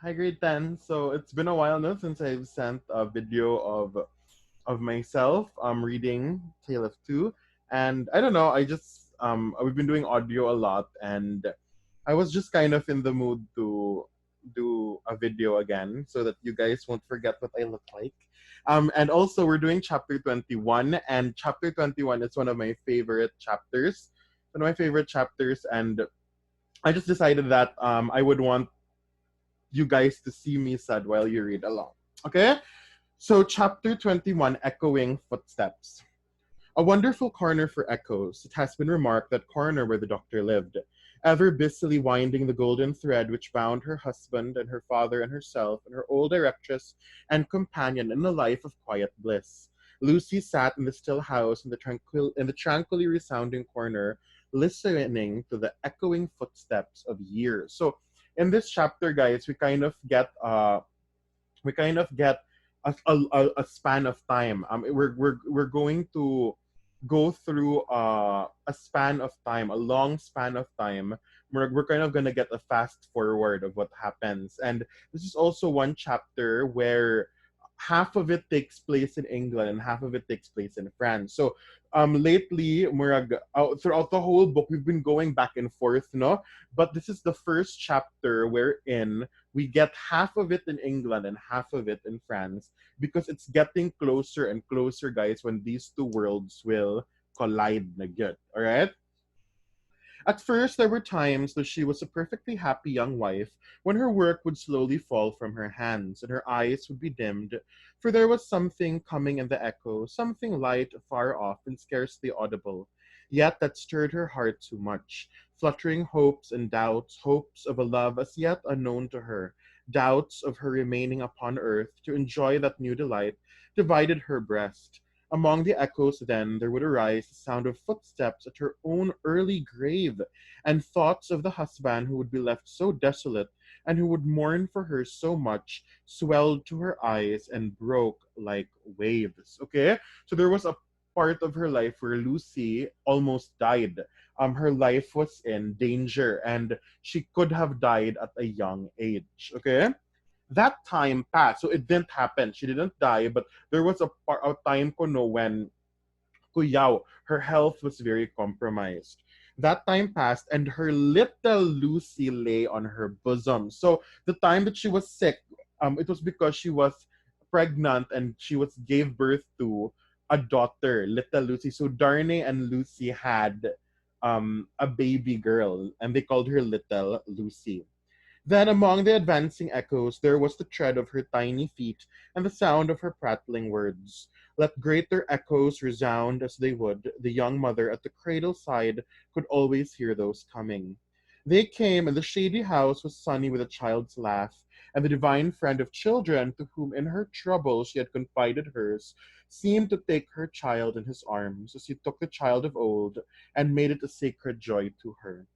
Hi, grade 10. So it's been a while now since I've sent a video of myself reading Tale of Two. And I don't know, I just we've been doing audio a lot, and I was just kind of in the mood to do a video again so that you guys won't forget what I look like. And also we're doing chapter 21, and chapter 21 is one of my favorite chapters. One of my favorite chapters, and I just decided that I would want you guys to see me sad while you read along. Okay? So, chapter 21, Echoing Footsteps. A wonderful corner for echoes. It has been remarked that corner where the doctor lived, ever busily winding the golden thread which bound her husband and her father and herself and her old directress and companion in a life of quiet bliss. Lucy sat in the still house in the tranquilly resounding corner, listening to the echoing footsteps of years. So in this chapter, guys, we kind of get a span of time. We're going to go through a span of time, a long span of time. We're kind of gonna get a fast forward of what happens, and this is also one chapter where half of it takes place in England and half of it takes place in France. So lately, Murag, throughout the whole book, we've been going back and forth, no? But this is the first chapter wherein we get half of it in England and half of it in France because it's getting closer and closer, guys, when these two worlds will collide na good. All right? At first, there were times that she was a perfectly happy young wife when her work would slowly fall from her hands and her eyes would be dimmed, for there was something coming in the echo, something light, far off, and scarcely audible. Yet that stirred her heart too much, fluttering hopes and doubts, hopes of a love as yet unknown to her, doubts of her remaining upon earth to enjoy that new delight, divided her breast. Among the echoes, then, there would arise the sound of footsteps at her own early grave, and thoughts of the husband who would be left so desolate, and who would mourn for her so much, swelled to her eyes and broke like waves. Okay? So there was a part of her life where Lucy almost died. Her life was in danger, and she could have died at a young age. Okay? That time passed. So it didn't happen. She didn't die, but there was a time ko no when Kuyao, her health was very compromised. That time passed and her little Lucy lay on her bosom. So the time that she was sick, it was because she was pregnant and she was gave birth to a daughter, little Lucy. So Darnay and Lucy had a baby girl and they called her little Lucy. Then among the advancing echoes there was the tread of her tiny feet and the sound of her prattling words. Let greater echoes resound as they would, the young mother at the cradle side could always hear those coming. They came, and the shady house was sunny with a child's laugh, and the divine friend of children, to whom in her trouble she had confided hers, seemed to take her child in his arms, as he took the child of old, and made it a sacred joy to her,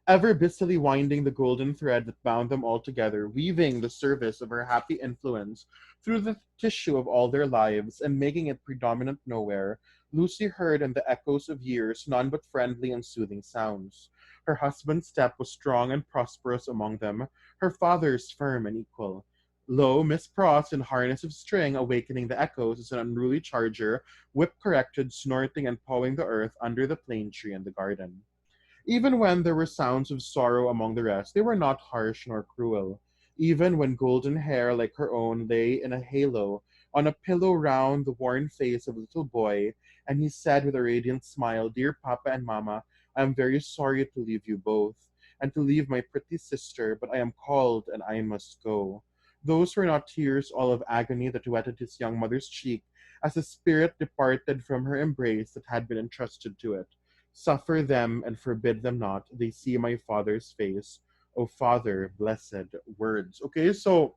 ever busily winding the golden thread that bound them all together, weaving the service of her happy influence through the tissue of all their lives, and making it predominant nowhere, Lucy heard in the echoes of years none but friendly and soothing sounds. Her husband's step was strong and prosperous among them, her father's firm and equal. Lo, Miss Pross in harness of string, awakening the echoes as an unruly charger, whip corrected, snorting and pawing the earth under the plane tree in the garden. Even when there were sounds of sorrow among the rest, they were not harsh nor cruel. Even when golden hair like her own lay in a halo on a pillow round the worn face of a little boy, and he said with a radiant smile, "Dear Papa and Mamma, I am very sorry to leave you both, and to leave my pretty sister, but I am called and I must go." Those were not tears all of agony that wetted his young mother's cheek, as the spirit departed from her embrace that had been entrusted to it. Suffer them and forbid them not. They see my Father's face. O Father, blessed words. Okay, so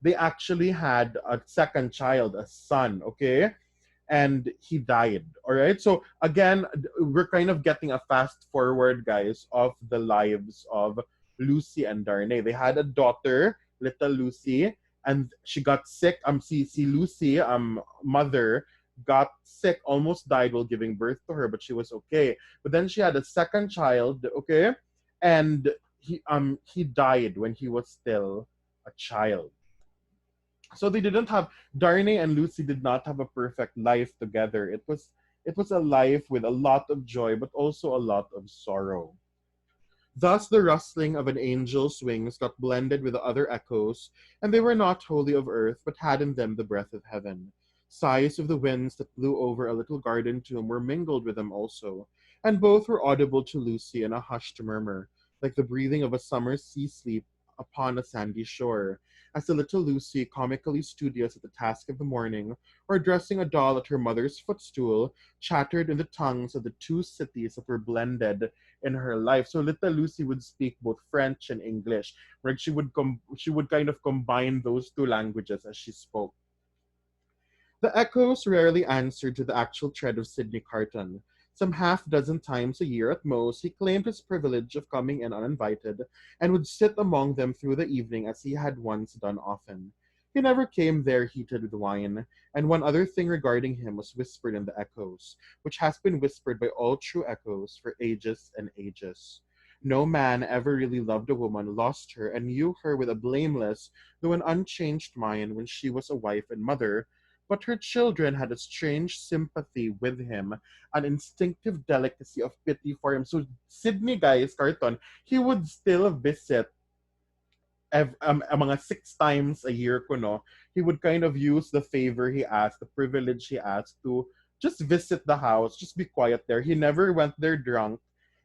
they actually had a second child, a son, okay? And he died. All right. So again, we're kind of getting a fast forward, guys, of the lives of Lucy and Darnay. They had a daughter, little Lucy, and she got sick. See Lucy, mother got sick, almost died while giving birth to her, but she was okay. But then she had a second child, okay, and he died when he was still a child. So they didn't have Darnay and Lucy did not have a perfect life together. It was a life with a lot of joy but also a lot of sorrow. Thus the rustling of an angel's wings got blended with the other echoes, and they were not wholly of earth, but had in them the breath of heaven. Sighs of the winds that blew over a little garden tomb were mingled with them also, and both were audible to Lucy in a hushed murmur, like the breathing of a summer sea sleep upon a sandy shore, as the little Lucy, comically studious at the task of the morning, or dressing a doll at her mother's footstool, chattered in the tongues of the two cities that were blended in her life. So little Lucy would speak both French and English. Like she would kind of combine those two languages as she spoke. The echoes rarely answered to the actual tread of Sydney Carton. Some half dozen times a year at most, he claimed his privilege of coming in uninvited, and would sit among them through the evening as he had once done often. He never came there heated with wine, and one other thing regarding him was whispered in the echoes, which has been whispered by all true echoes for ages and ages. No man ever really loved a woman, lost her, and knew her with a blameless, though an unchanged mind when she was a wife and mother, but her children had a strange sympathy with him, an instinctive delicacy of pity for him. So Sydney, guys, Carton, he would still visit mga 6 times a year ko, no? He would kind of use the favor he asked, the privilege he asked to just visit the house, just be quiet there. He never went there drunk.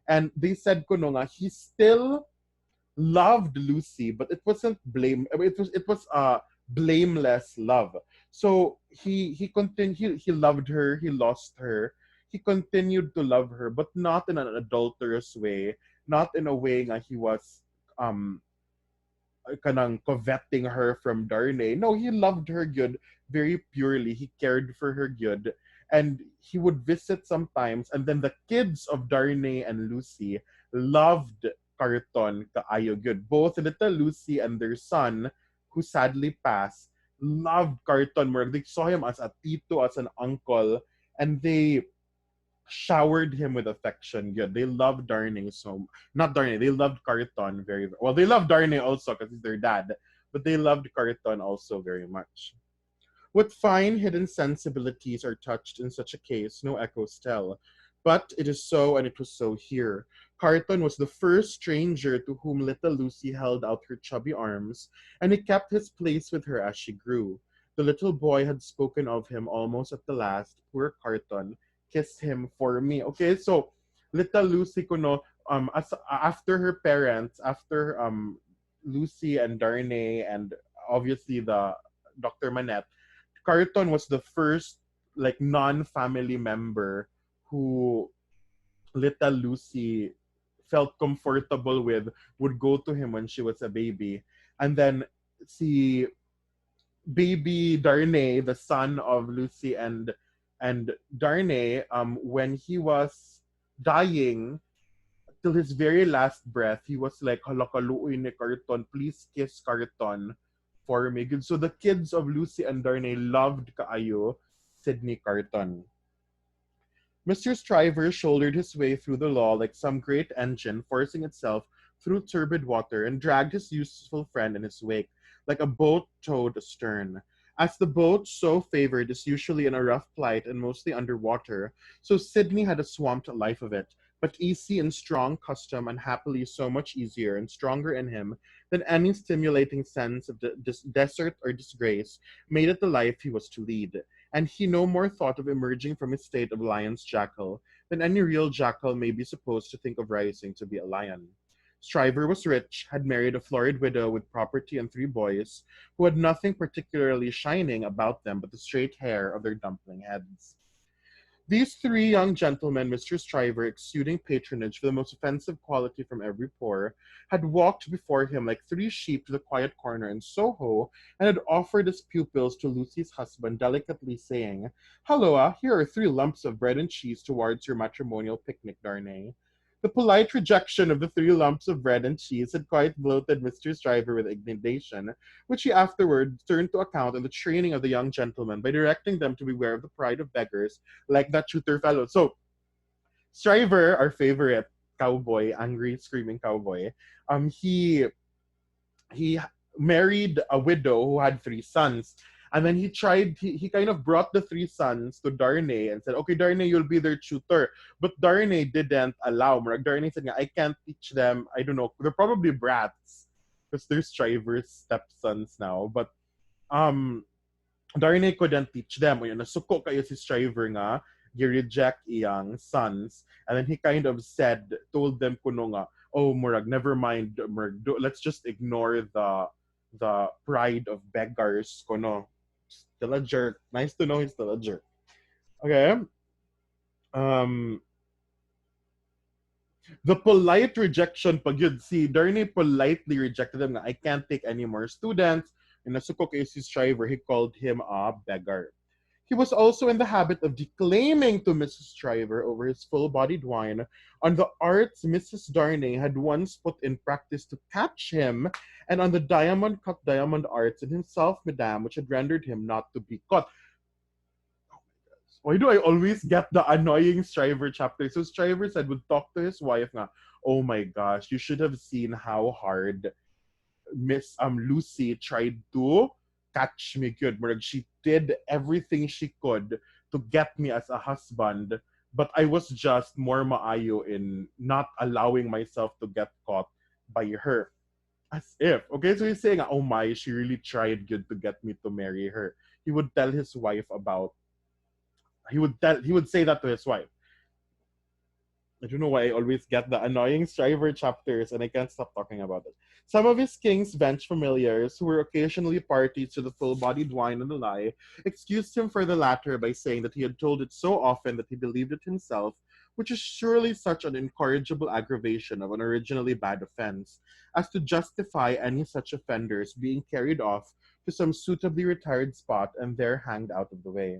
And they said ko, no, nga, he still loved Lucy, but it wasn't blame. It was blameless love. So he continued. He loved her. He lost her. He continued to love her, but not in an adulterous way. Not in a way nga he was um kanang coveting her from Darnay. No, he loved her good very purely. He cared for her good. And he would visit sometimes, and then the kids of Darnay and Lucy loved Carton kaayo good. Both little Lucy and their son, who sadly passed, loved Carton more. They saw him as a tito, as an uncle, and they showered him with affection. Good. They loved Darnay so not Darnay. They loved Carton very well. They loved Darnay also because he's their dad, but they loved Carton also very much. What fine hidden sensibilities are touched in such a case, no echoes tell. But it is so, and it was so here. Carton was the first stranger to whom little Lucy held out her chubby arms, and he kept his place with her as she grew. The little boy had spoken of him almost at the last. Poor Carton, kiss him for me. Okay, so little Lucy kuno as after her parents, after Lucy and Darnay and obviously the Dr. Manette, Carton was the first like non-family member who little Lucy felt comfortable with, would go to him when she was a baby. And then see baby Darnay, the son of Lucy and Darnay, when he was dying till his very last breath, he was like, halakaluoy ni Carton, please kiss Carton for me. So the kids of Lucy and Darnay loved kaayo Sydney Carton. Mr. Stryver shouldered his way through the law like some great engine forcing itself through turbid water, and dragged his useful friend in his wake, like a boat towed astern. As the boat so favored is usually in a rough plight and mostly under water, so Sydney had a swamped life of it, but easy and strong custom, and happily so much easier and stronger in him than any stimulating sense of desert or disgrace, made it the life he was to lead, and he no more thought of emerging from his state of lion's jackal than any real jackal may be supposed to think of rising to be a lion. Stryver was rich, had married a florid widow with property and 3 boys, who had nothing particularly shining about them but the straight hair of their dumpling heads. These 3 young gentlemen, Mr. Stryver, exuding patronage for the most offensive quality from every pore, had walked before him like 3 sheep to the quiet corner in Soho, and had offered as pupils to Lucy's husband, delicately saying, Halloa, here are 3 lumps of bread and cheese towards your matrimonial picnic, Darnay. The polite rejection of the 3 lumps of bread and cheese had quite bloated Mr. Stryver with indignation, which he afterward turned to account in the training of the young gentlemen by directing them to beware of the pride of beggars like that shooter fellow. So, Stryver, our favorite, cowboy, angry screaming cowboy, he he married a widow who had three sons. And then he kind of brought the three sons to Darnay and said, okay, Darnay, you'll be their tutor. But Darnay didn't allow. Darnay said, I can't teach them. I don't know. They're probably brats because they're Striver's stepsons now. But um, Darnay couldn't teach them. Yun, nasuko kayo si Striver nga, gi-reject iyang sons. And then he kind of told them kuno nga, oh, murag, never mind, murag, let's just ignore the pride of beggars kuno. Still a jerk. Nice to know he's still a jerk. Okay. Um, the polite rejection pag yun, si Darnay politely rejected him. I can't take any more students. And nasuko kayo si Striver, he called him a beggar. He was also in the habit of declaiming to Mrs. Stryver over his full-bodied wine on the arts Mrs. Darnay had once put in practice to catch him, and on the diamond-cut diamond arts in himself, madame, which had rendered him not to be caught. Why do I always get the annoying Stryver chapter? So Stryver said would talk to his wife nga, oh my gosh, you should have seen how hard Miss Lucy tried to catch me good. She did everything she could to get me as a husband, but I was just more maayo in not allowing myself to get caught by her. As if. Okay, so he's saying, oh my, she really tried good to get me to marry her. He would tell his wife about he would say that to his wife. I don't know why I always get the annoying Stryver chapters and I can't stop talking about it. Some of his King's Bench familiars, who were occasionally parties to the full-bodied wine and the lie, excused him for the latter by saying that he had told it so often that he believed it himself, which is surely such an incorrigible aggravation of an originally bad offense, as to justify any such offenders being carried off to some suitably retired spot and there hanged out of the way.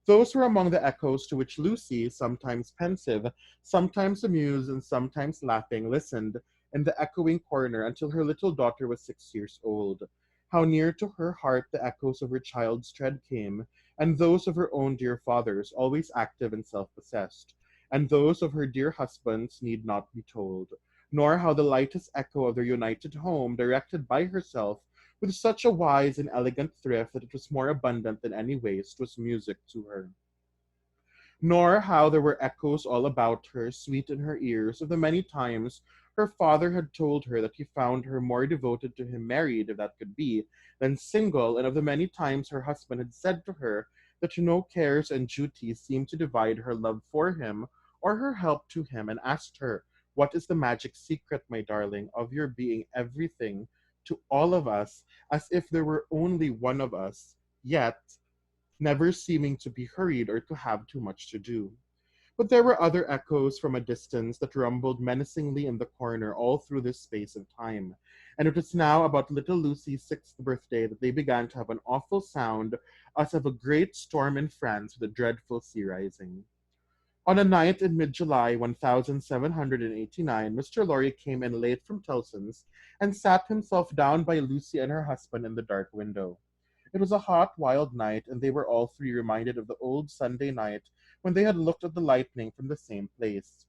Those were among the echoes to which Lucy, sometimes pensive, sometimes amused, and sometimes laughing, listened in the echoing corner until her little daughter was 6 years old. How near to her heart the echoes of her child's tread came, and those of her own dear father's, always active and self-possessed, and those of her dear husband's need not be told, nor how the lightest echo of their united home, directed by herself, with such a wise and elegant thrift that it was more abundant than any waste, was music to her. Nor how there were echoes all about her, sweet in her ears, of the many times her father had told her that he found her more devoted to him married, if that could be, than single, and of the many times her husband had said to her that no cares and duties seemed to divide her love for him or her help to him, and asked her, what is the magic secret, my darling, of your being everything to all of us, as if there were only one of us, yet never seeming to be hurried or to have too much to do. But there were other echoes from a distance that rumbled menacingly in the corner all through this space of time, and it was now about little Lucy's 6th birthday that they began to have an awful sound as of a great storm in France with a dreadful sea rising. On a night in mid-July 1789, Mr. Lorry came in late from Tellson's and sat himself down by Lucy and her husband in the dark window. It was a hot, wild night, and they were all three reminded of the old Sunday night when they had looked at the lightning from the same place.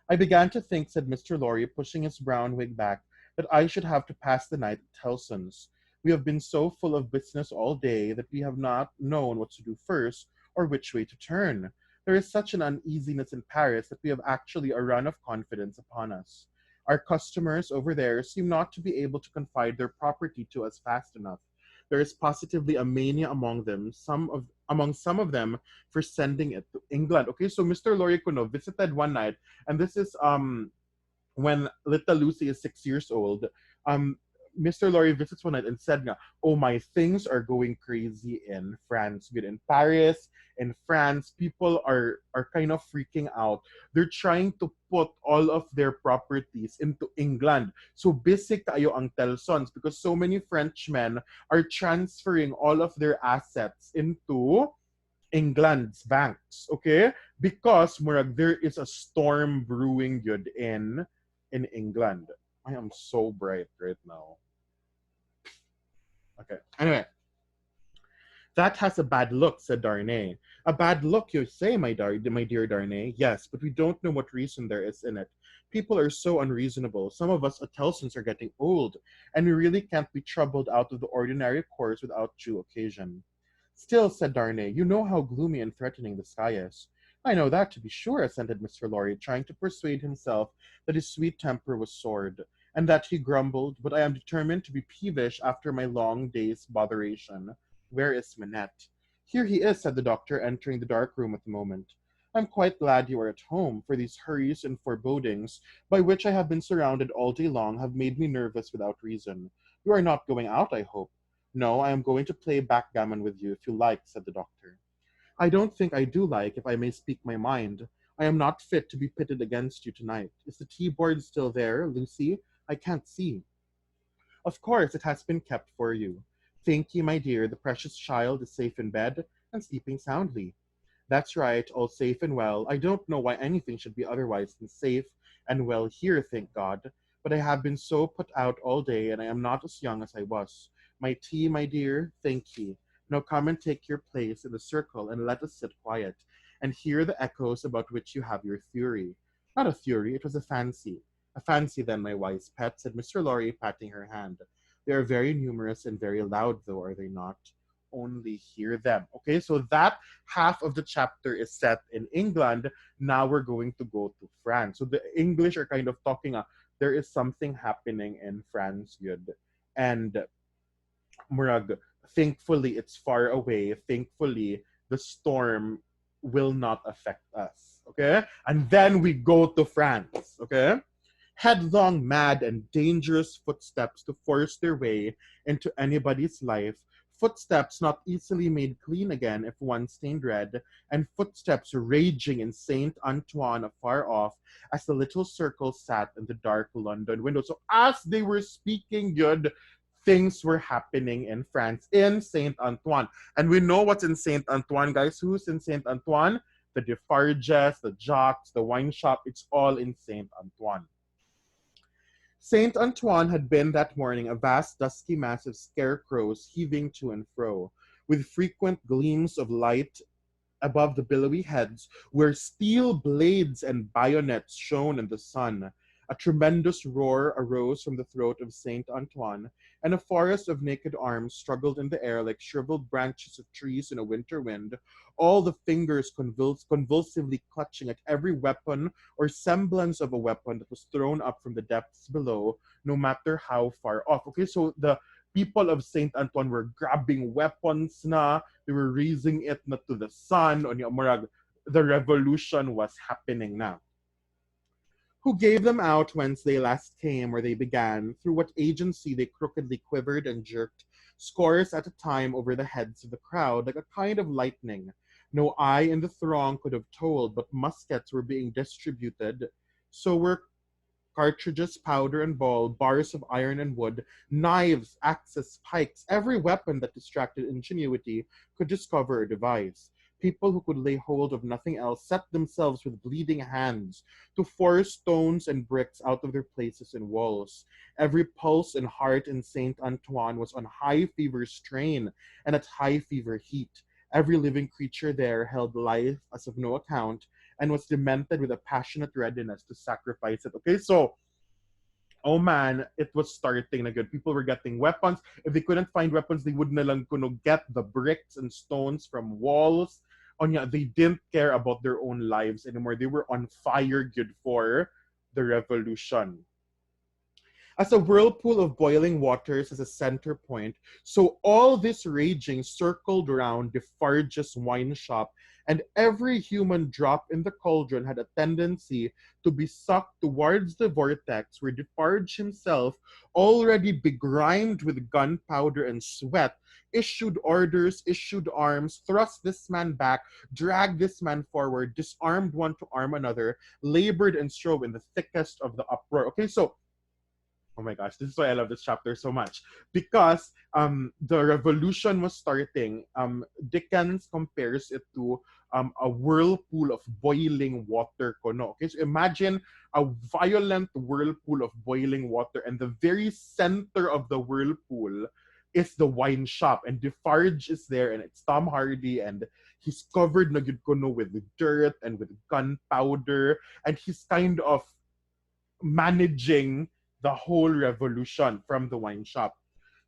I began to think, said Mr. Lorry, pushing his brown wig back, that I should have to pass the night at Tellson's. We have been so full of business all day that we have not known what to do first or which way to turn. There is such an uneasiness in Paris that we have actually a run of confidence upon us. Our customers over there seem not to be able to confide their property to us fast enough. There is positively a mania among some of them for sending it to England. Okay, so Mr. Lorry Kuno visited one night, and this is when little Lucy is 6 years old. Mr. Lorry visits one night and said nga, oh my, things are going crazy in France. Good, in Paris, in France, people are kind of freaking out. They're trying to put all of their properties into England. So busy kayo ang Telsons because so many Frenchmen are transferring all of their assets into England's banks. Okay? Because murag, there is a storm brewing good in England. I am so bright right now. Okay. Anyway, That has a bad look, said Darnay. A bad look, you say, my dear Darnay? Yes, but we don't know what reason there is in it. People are so unreasonable. Some of us Atelsons are getting old, and we really can't be troubled out of the ordinary course without due occasion. Still, said Darnay, you know how gloomy and threatening the sky is. I know that, to be sure, assented Mr. Lorry, trying to persuade himself that his sweet temper was soared, and that he grumbled, but I am determined to be peevish after my long day's botheration. Where is Manette? Here he is, said the doctor, entering the dark room at the moment. I'm quite glad you are at home, for these hurries and forebodings, by which I have been surrounded all day long, have made me nervous without reason. You are not going out, I hope. No, I am going to play backgammon with you, if you like, said the doctor. I don't think I do like, if I may speak my mind. I am not fit to be pitted against you tonight. Is the tea-board still there, Lucy? I can't see. Of course, it has been kept for you. Thank ye, my dear, the precious child is safe in bed, and sleeping soundly. That's right, all safe and well. I don't know why anything should be otherwise than safe and well here, thank God. But I have been so put out all day, and I am not as young as I was. My tea, my dear, thank ye. Now come and take your place in the circle, and let us sit quiet, and hear the echoes about which you have your theory. Not a theory, it was a fancy. A fancy then, my wise pet, said Mr. Lorry, patting her hand. They are very numerous and very loud, though, are they not? Only hear them. Okay, so that half of the chapter is set in England. Now we're going to go to France. So the English are kind of talking, there is something happening in France, good. And Murag, thankfully it's far away. Thankfully, the storm will not affect us. Okay? And then we go to France. Okay? Headlong, mad, and dangerous footsteps to force their way into anybody's life, footsteps not easily made clean again if once stained red, and footsteps raging in Saint Antoine afar off as the little circle sat in the dark London window. So as they were speaking, good things were happening in France, in Saint Antoine. And we know what's in Saint Antoine, guys. Who's in Saint Antoine? The Defarges, the Jocks, the wine shop. It's all in Saint Antoine. Saint Antoine had been that morning a vast dusky mass of scarecrows heaving to and fro, with frequent gleams of light above the billowy heads, where steel blades and bayonets shone in the sun. A tremendous roar arose from the throat of Saint Antoine, and a forest of naked arms struggled in the air like shriveled branches of trees in a winter wind, all the fingers convulsively clutching at every weapon or semblance of a weapon that was thrown up from the depths below, no matter how far off. Okay, so the people of Saint Antoine were grabbing weapons na, they were raising it na to the sun, o niya, murag, the revolution was happening now. Who gave them out whence they last came, where they began, through what agency they crookedly quivered and jerked, scores at a time over the heads of the crowd, like a kind of lightning. No eye in the throng could have told, but muskets were being distributed. So were cartridges, powder and ball, bars of iron and wood, knives, axes, pikes, every weapon that distracted ingenuity could discover or devise. People who could lay hold of nothing else set themselves with bleeding hands to force stones and bricks out of their places in walls. Every pulse and heart in Saint Antoine was on high fever strain and at high fever heat. Every living creature there held life as of no account and was demented with a passionate readiness to sacrifice it. Okay, so oh man, it was starting na good. People were getting weapons. If they couldn't find weapons, they would na lang kuno get the bricks and stones from walls. Onya, they didn't care about their own lives anymore. They were on fire good for the revolution. As a whirlpool of boiling waters as a center point, so all this raging circled around Defarge's wine shop, and every human drop in the cauldron had a tendency to be sucked towards the vortex where Defarge himself, already begrimed with gunpowder and sweat, issued orders, issued arms, thrust this man back, dragged this man forward, disarmed one to arm another, labored and strove in the thickest of the uproar. Okay, so oh my gosh, this is why I love this chapter so much. Because the revolution was starting. Dickens compares it to a whirlpool of boiling water. Okay, so imagine a violent whirlpool of boiling water, and the very center of the whirlpool, is the wine shop, and Defarge is there, and it's Tom Hardy, and he's covered na gyud ko no with dirt and with gunpowder, and he's kind of managing the whole revolution from the wine shop.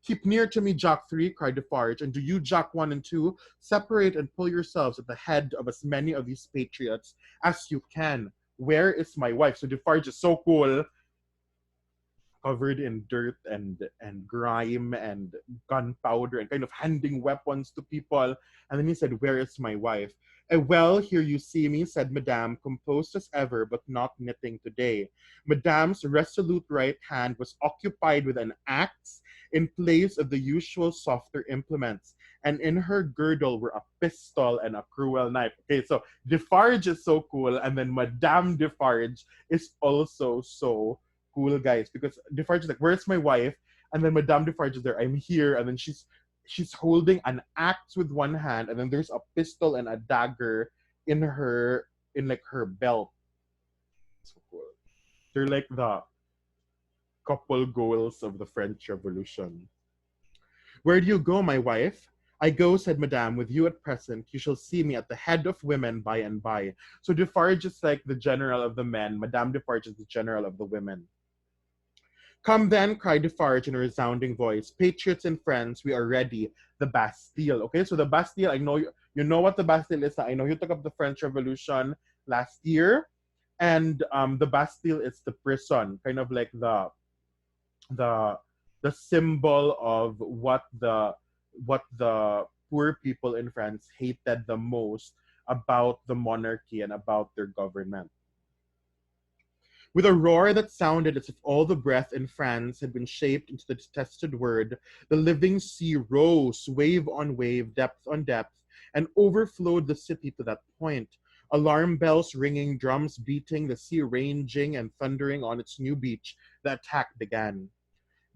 Keep near to me, Jack 3, cried Defarge, and do you, Jack 1 and 2, separate and pull yourselves at the head of as many of these patriots as you can. Where is my wife? So Defarge is so cool, covered in dirt and grime and gunpowder and kind of handing weapons to people. And then he said, where is my wife? Well, here you see me, said Madame, composed as ever, but not knitting today. Madame's resolute right hand was occupied with an axe in place of the usual softer implements, and in her girdle were a pistol and a cruel knife. Okay, so Defarge is so cool, and then Madame Defarge is also so cool, guys, because Defarge is like, where's my wife? And then Madame Defarge is there, I'm here, and then she's holding an axe with one hand, and then there's a pistol and a dagger in like her belt. So cool. They're like the couple goals of the French Revolution. Where do you go, my wife? I go, said Madame, with you at present. You shall see me at the head of women by and by. So Defarge is like the general of the men. Madame Defarge is the general of the women. Come then, cried Defarge in a resounding voice. Patriots and friends, we are ready. The Bastille. Okay, so the Bastille, I know you know what the Bastille is. I know you took up the French Revolution last year. And the Bastille is the prison, kind of like the symbol of what the poor people in France hated the most about the monarchy and about their government. With a roar that sounded as if all the breath in France had been shaped into the detested word, the living sea rose, wave on wave, depth on depth, and overflowed the city to that point. Alarm bells ringing, drums beating, the sea raging and thundering on its new beach, the attack began.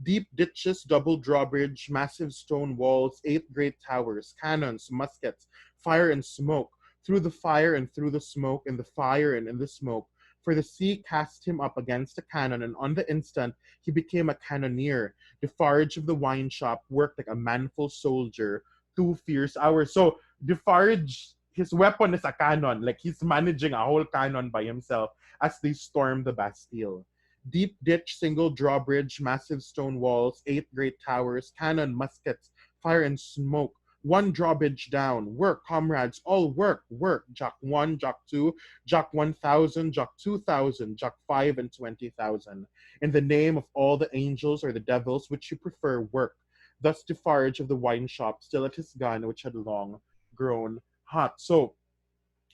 Deep ditches, double drawbridge, massive stone walls, 8 great towers, cannons, muskets, fire and smoke, through the fire and through the smoke, in the fire and in the smoke. For the sea cast him up against a cannon, and on the instant he became a cannoneer. Defarge of the wine shop worked like a manful soldier 2 fierce hours. So Defarge, his weapon is a cannon. Like he's managing a whole cannon by himself as they storm the Bastille. Deep ditch, single drawbridge, massive stone walls, 8 great towers, cannon, muskets, fire and smoke. 1 drawbridge down. Work, comrades, all work, work. Jock 1, Jock 2, Jock 1,000, Jock 2,000, Jock 5 and 20,000. In the name of all the angels or the devils, which you prefer, work. Thus Defarge of the wine shop, still at his gun, which had long grown hot. So,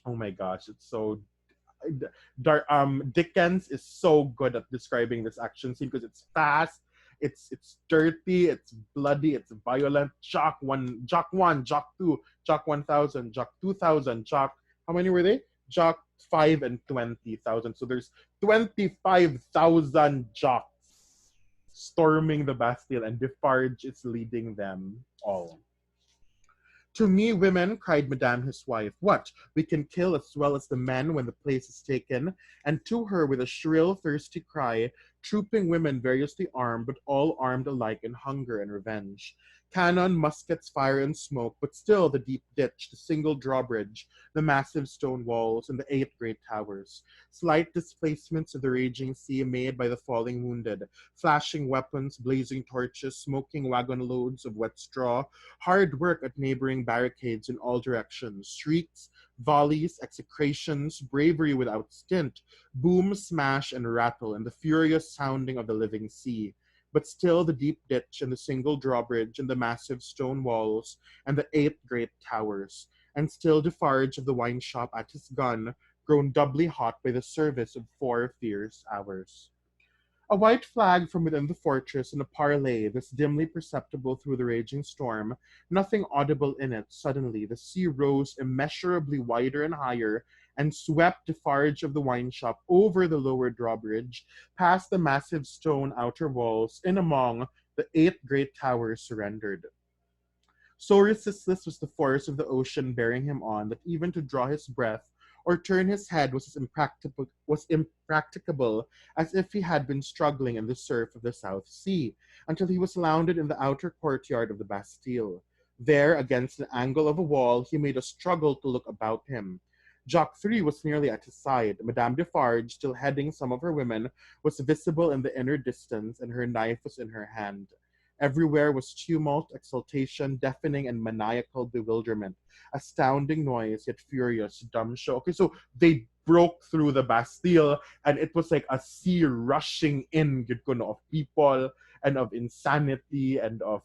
oh my gosh, it's so Dickens is so good at describing this action scene because it's fast, it's dirty, it's bloody, it's violent. Jock 1, Jock 1, Jock 2, Jock 1,000, Jock 2,000, Jock, how many were they? Jock 5 and 20,000. So there's 25,000 Jocks storming the Bastille, and Defarge is leading them all. To me, women, cried Madame his wife, what? We can kill as well as the men when the place is taken. And to her, with a shrill, thirsty cry, trooping women variously armed, but all armed alike in hunger and revenge. Cannon, muskets, fire, and smoke, but still the deep ditch, the single drawbridge, the massive stone walls, and the 8 great towers. Slight displacements of the raging sea made by the falling wounded, flashing weapons, blazing torches, smoking wagon loads of wet straw, hard work at neighboring barricades in all directions, shrieks, volleys, execrations, bravery without stint, boom, smash, and rattle, and the furious sounding of the living sea. But still the deep ditch and the single drawbridge and the massive stone walls and the 8 great towers, and still Defarge of the wine shop at his gun, grown doubly hot by the service of 4 fierce hours. A white flag from within the fortress and a parley, this dimly perceptible through the raging storm, nothing audible in it. Suddenly the sea rose immeasurably wider and higher, and swept Defarge of the wine shop over the lower drawbridge, past the massive stone outer walls, in among the 8 great towers surrendered. So resistless was the force of the ocean bearing him on, that even to draw his breath or turn his head was impracticable as if he had been struggling in the surf of the South Sea, until he was landed in the outer courtyard of the Bastille. There, against an angle of a wall, he made a struggle to look about him. Jacques Three was nearly at his side. Madame Defarge, still heading some of her women, was visible in the inner distance, and her knife was in her hand. Everywhere was tumult, exultation, deafening and maniacal bewilderment. Astounding noise, yet furious, dumb show. Okay, so they broke through the Bastille, and it was like a sea rushing in, of people and of insanity and of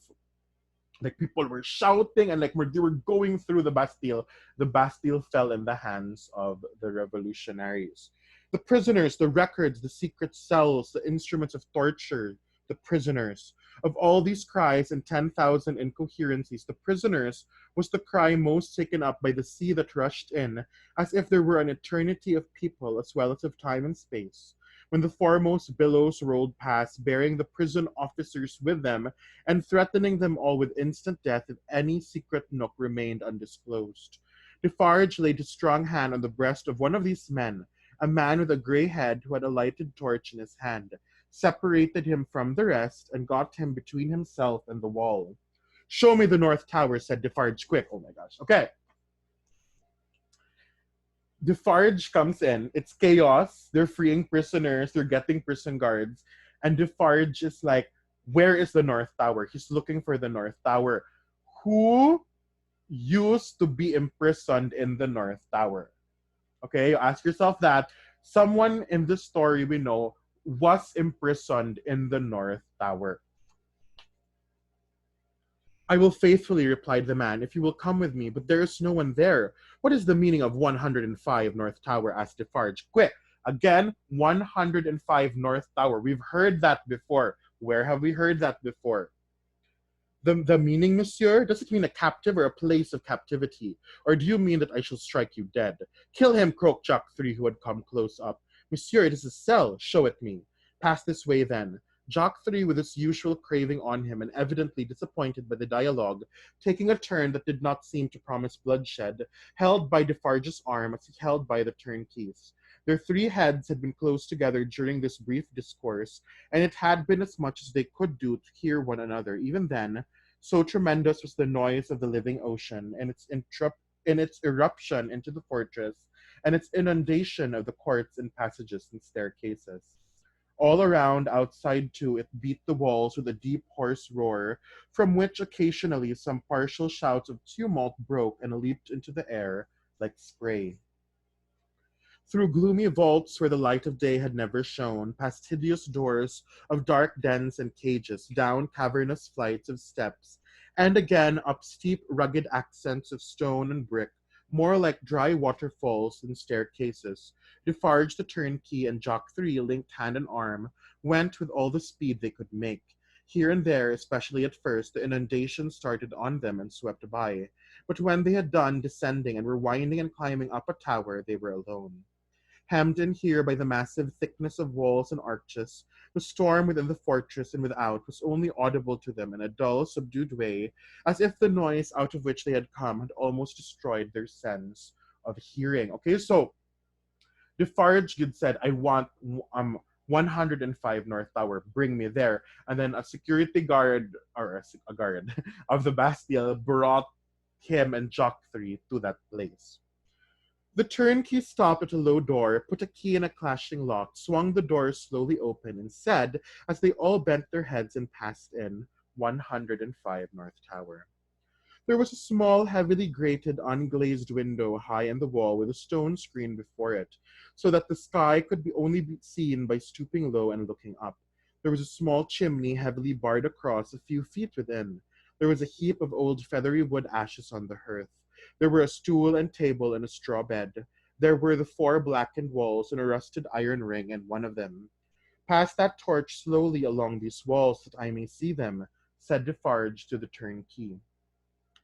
like people were shouting and like they were going through the Bastille. The Bastille fell in the hands of the revolutionaries. The prisoners, the records, the secret cells, the instruments of torture, the prisoners. Of all these cries and 10,000 incoherencies, the prisoners was the cry most taken up by the sea that rushed in, as if there were an eternity of people as well as of time and space. When the foremost billows rolled past, bearing the prison officers with them, and threatening them all with instant death if any secret nook remained undisclosed. Defarge laid his strong hand on the breast of one of these men, a man with a grey head who had a lighted torch in his hand, separated him from the rest, and got him between himself and the wall. "Show me the North Tower," said Defarge, quick. Oh my gosh. Okay. Defarge comes in. It's chaos. They're freeing prisoners. They're getting prison guards. And Defarge is like, where is the North Tower? He's looking for the North Tower. Who used to be imprisoned in the North Tower? Okay, you ask yourself that. Someone in the story we know was imprisoned in the North Tower. "I will faithfully," replied the man, "if you will come with me, but there is no one there." "What is the meaning of 105 North Tower?" asked Defarge. Quick, again, 105 North Tower. We've heard that before. Where have we heard that before? The meaning, monsieur? Does it mean a captive or a place of captivity? Or do you mean that I shall strike you dead? "Kill him," croaked Jacques Three, who had come close up. "Monsieur, it is a cell. Show it me." "Pass this way, then." Jacques Three, with his usual craving on him, and evidently disappointed by the dialogue, taking a turn that did not seem to promise bloodshed, held by Defarge's arm as he held by the turnkeys. Their three heads had been close together during this brief discourse, and it had been as much as they could do to hear one another. Even then, so tremendous was the noise of the living ocean, and in its eruption into the fortress, and its inundation of the courts and passages and staircases. All around, outside too, it beat the walls with a deep hoarse roar, from which occasionally some partial shouts of tumult broke and leaped into the air like spray. Through gloomy vaults where the light of day had never shone, past hideous doors of dark dens and cages, down cavernous flights of steps, and again up steep rugged ascents of stone and brick, more like dry waterfalls than staircases. Defarge the turnkey and Jacques Three, linked hand and arm, went with all the speed they could make. Here and there, especially at first, the inundation started on them and swept by. But when they had done descending and were winding and climbing up a tower, they were alone. Hemmed in here by the massive thickness of walls and arches, the storm within the fortress and without was only audible to them in a dull, subdued way, as if the noise out of which they had come had almost destroyed their sense of hearing. Okay, so Defarge had said, "I want 105 North Tower, bring me there." And then a security guard, or a guard of the Bastille, brought him and Jacques Three to that place. The turnkey stopped at a low door, put a key in a clashing lock, swung the door slowly open, and said, as they all bent their heads and passed in, 105 North Tower. There was a small, heavily grated, unglazed window high in the wall with a stone screen before it, so that the sky could only be seen by stooping low and looking up. There was a small chimney heavily barred across a few feet within. There was a heap of old feathery wood ashes on the hearth. There were a stool and table and a straw bed. There were the four blackened walls and a rusted iron ring in one of them. "Pass that torch slowly along these walls, that I may see them," said Defarge to the turnkey.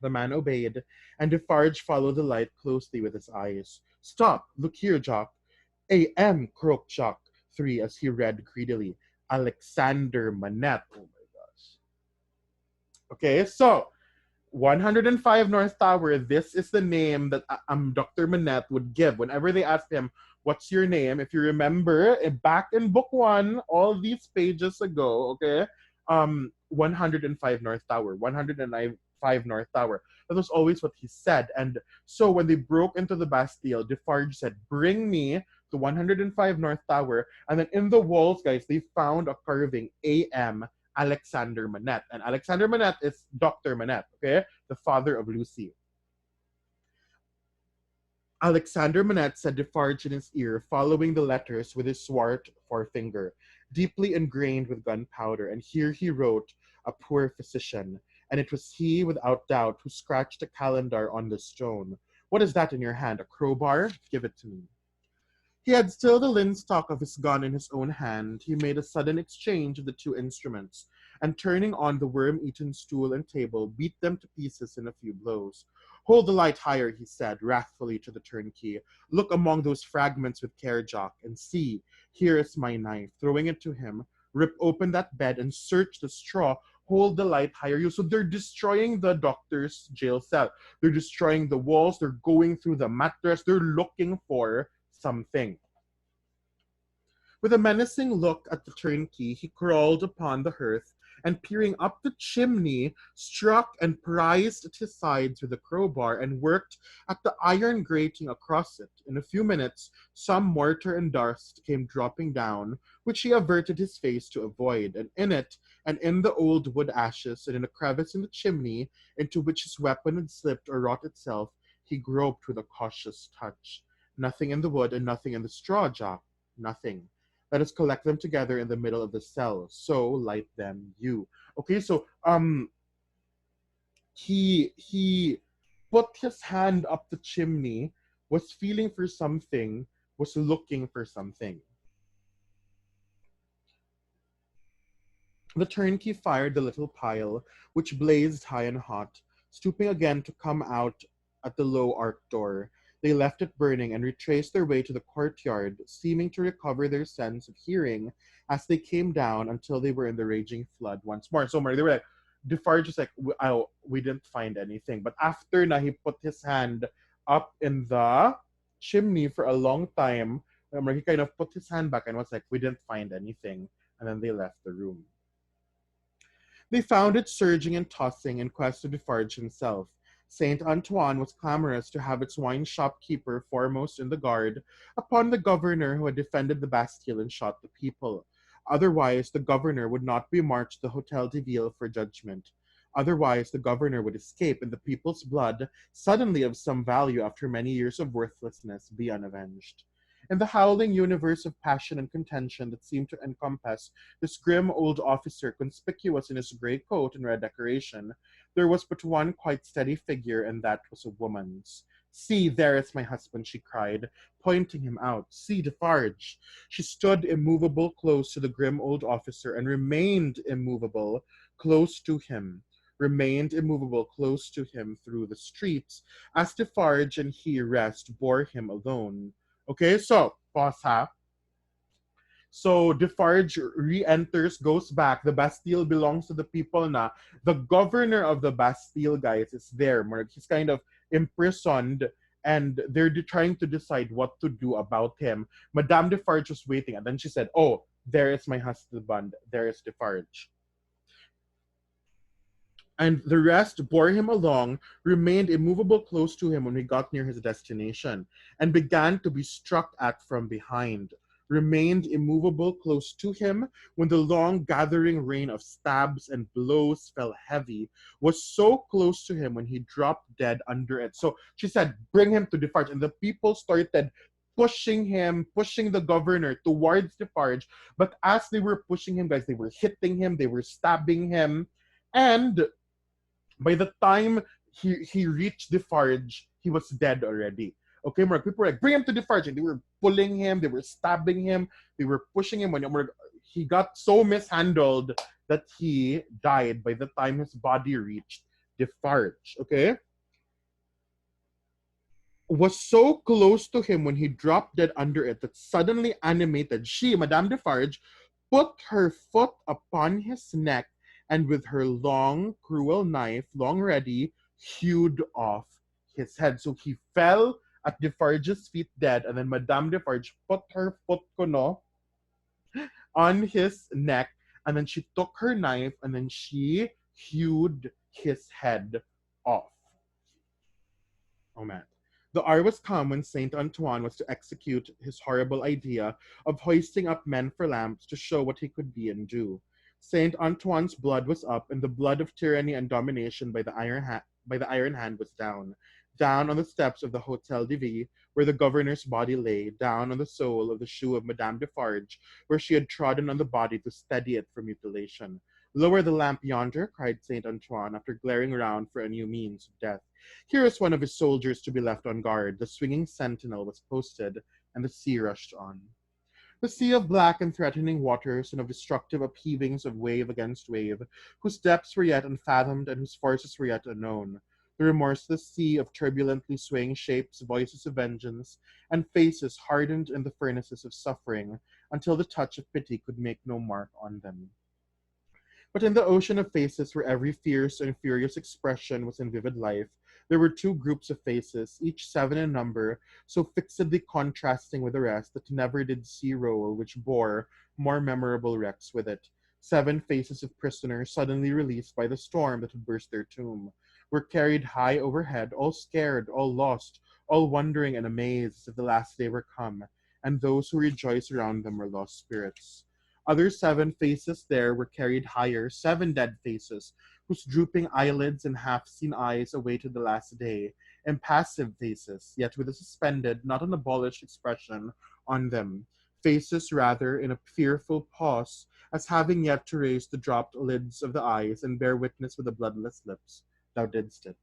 The man obeyed, and Defarge followed the light closely with his eyes. "Stop! Look here, Jacques." "A.M.," croaked Jacques Three as he read greedily. "Alexander Manette." Oh my gosh. Okay, so 105 North Tower, this is the name that Dr. Manette would give whenever they asked him, what's your name? If you remember, back in book one, all these pages ago, okay, 105 North Tower, 105 North Tower. That was always what he said. And so when they broke into the Bastille, Defarge said, bring me to 105 North Tower. And then in the walls, guys, they found a carving, A.M. Alexander Manette. And Alexander Manette is Dr. Manette, okay? The father of Lucy. Alexander Manette said Defarge in his ear, following the letters with his swart forefinger, deeply ingrained with gunpowder, and here he wrote, a poor physician, and it was he, without doubt, who scratched a calendar on the stone. What is that in your hand, a crowbar? Give it to me. He had still the linstock of his gun in his own hand. He made a sudden exchange of the two instruments, and turning on the worm-eaten stool and table, beat them to pieces in a few blows. Hold the light higher, he said, wrathfully to the turnkey. Look among those fragments with care, Jock, and see, here is my knife. Throwing it to him, rip open that bed and search the straw. Hold the light higher, you. So they're destroying the doctor's jail cell. They're destroying the walls. They're going through the mattress. They're looking for something. With a menacing look at the turnkey, he crawled upon the hearth, and peering up the chimney, struck and prized at his sides with a crowbar, and worked at the iron grating across it. In a few minutes, some mortar and dust came dropping down, which he averted his face to avoid, and in it, and in the old wood ashes, and in a crevice in the chimney, into which his weapon had slipped or wrought itself, he groped with a cautious touch. Nothing in the wood and nothing in the straw, Jock. Nothing. Let us collect them together in the middle of the cell. So light them you. Okay, so he put his hand up the chimney, was feeling for something, was looking for something. The turnkey fired the little pile, which blazed high and hot, stooping again to come out at the low arched door. They left it burning and retraced their way to the courtyard, seeming to recover their sense of hearing as they came down until they were in the raging flood once more. So they were like, Defarge was like, we didn't find anything. But after na he put his hand up in the chimney for a long time, he kind of put his hand back and was like, we didn't find anything. And then they left the room. They found it surging and tossing in quest of Defarge himself. Saint Antoine was clamorous to have its wine shopkeeper foremost in the guard upon the governor who had defended the Bastille and shot the people. Otherwise, the governor would not be marched to the Hotel de Ville for judgment. Otherwise, the governor would escape, and the people's blood, suddenly of some value after many years of worthlessness, be unavenged. In the howling universe of passion and contention that seemed to encompass this grim old officer, conspicuous in his grey coat and red decoration, there was but one quite steady figure, and that was a woman's. See, there is my husband, she cried, pointing him out. See, Defarge. She stood immovable close to the grim old officer, and remained immovable close to him. Remained immovable close to him through the streets, as Defarge and he rest bore him alone. Okay, so, pause ha. So Defarge re-enters, goes back. The Bastille belongs to the people na. The governor of the Bastille, guys, is there. He's kind of imprisoned, and they're trying to decide what to do about him. Madame Defarge was waiting, and then she said, oh, there is my husband. There is Defarge. And the rest bore him along, remained immovable close to him when he got near his destination, and began to be struck at from behind. Remained immovable close to him when the long gathering rain of stabs and blows fell heavy, was so close to him when he dropped dead under it. So she said, bring him to Defarge. And the people started pushing him, pushing the governor towards Defarge. But as they were pushing him, guys, they were hitting him, they were stabbing him. And by the time he reached Defarge, he was dead already. Okay, people were like, bring him to Defarge. And they were pulling him, they were stabbing him, they were pushing him. When he got so mishandled that he died by the time his body reached Defarge. Okay? Was so close to him when he dropped dead under it that suddenly animated, she, Madame Defarge, put her foot upon his neck, and with her long, cruel knife, long ready, hewed off his head. So he fell at Defarge's feet dead, and then Madame Defarge put her foot kuno on his neck, and then she took her knife and then she hewed his head off. Oh man. The hour was come when Saint Antoine was to execute his horrible idea of hoisting up men for lamps to show what he could be and do. Saint Antoine's blood was up, and the blood of tyranny and domination by the iron hand was down. Down on the steps of the Hotel de Ville, where the governor's body lay, down on the sole of the shoe of Madame Defarge, where she had trodden on the body to steady it from mutilation. Lower the lamp yonder, cried Saint Antoine, after glaring round for a new means of death. Here is one of his soldiers to be left on guard. The swinging sentinel was posted, and the sea rushed on. The sea of black and threatening waters, and of destructive upheavings of wave against wave, whose depths were yet unfathomed, and whose forces were yet unknown. The remorseless sea of turbulently swaying shapes, voices of vengeance, and faces hardened in the furnaces of suffering, until the touch of pity could make no mark on them. But in the ocean of faces, where every fierce and furious expression was in vivid life, there were two groups of faces, each 7 in number, so fixedly contrasting with the rest that never did sea roll which bore more memorable wrecks with it. 7 faces of prisoners, suddenly released by the storm that had burst their tomb, were carried high overhead, all scared, all lost, all wondering and amazed as if the last day were come, and those who rejoiced around them were lost spirits. Other 7 faces there were carried higher, 7 dead faces, whose drooping eyelids and half-seen eyes awaited the last day, impassive faces, yet with a suspended, not an abolished expression on them, faces rather in a fearful pause, as having yet to raise the dropped lids of the eyes and bear witness with the bloodless lips. Thou didst it.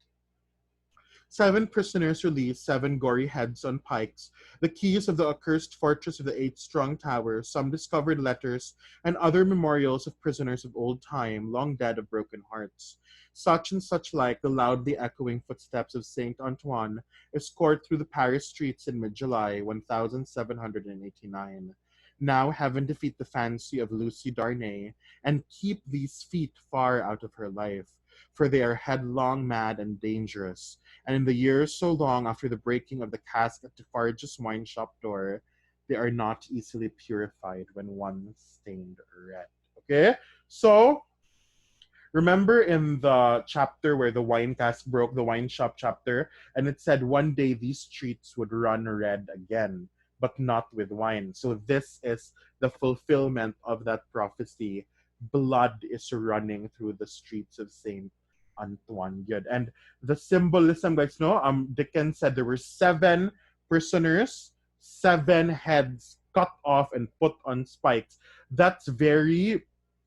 7 prisoners released, 7 gory heads on pikes, the keys of the accursed fortress of the 8 strong towers, some discovered letters, and other memorials of prisoners of old time, long dead of broken hearts. Such and such like the loudly echoing footsteps of Saint Antoine escort through the Paris streets in mid-July, 1789. Now heaven defeat the fancy of Lucy Darnay, and keep these feet far out of her life, for they are headlong, mad, and dangerous, and in the years so long after the breaking of the cask at Defarge's wine shop door, they are not easily purified when once stained red. Okay? So, remember in the chapter where the wine cask broke, the wine shop chapter, and it said one day these streets would run red again, but not with wine. So this is the fulfillment of that prophecy. Blood is running through the streets of Saint Antoine. Good. And the symbolism, guys, no, Dickens said there were 7 prisoners, 7 heads cut off and put on spikes. That's very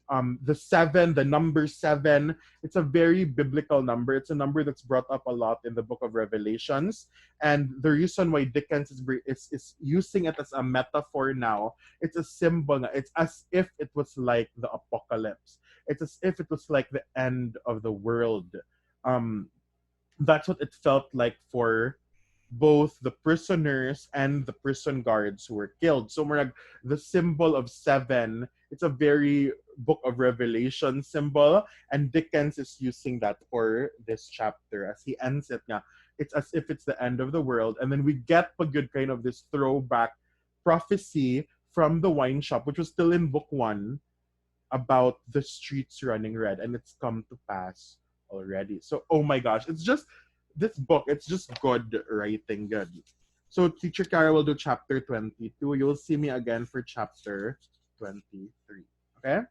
the number 7, it's a very biblical number. It's a number that's brought up a lot in the book of Revelations. And the reason why Dickens is using it as a metaphor now, it's a symbol. It's as if it was like the apocalypse. It's as if it was like the end of the world. That's what it felt like for both the prisoners and the prison guards who were killed. So the symbol of 7, it's a very Book of Revelation symbol, and Dickens is using that for this chapter as he ends it. Yeah, it's as if it's the end of the world, and then we get a good kind of this throwback prophecy from the wine shop, which was still in book 1, about the streets running red, and it's come to pass already. So, oh my gosh, it's just this book, it's just good writing, good. So Teacher Kara will do chapter 22. You'll see me again for chapter 23. Okay?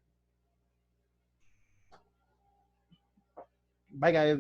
Bye, guys.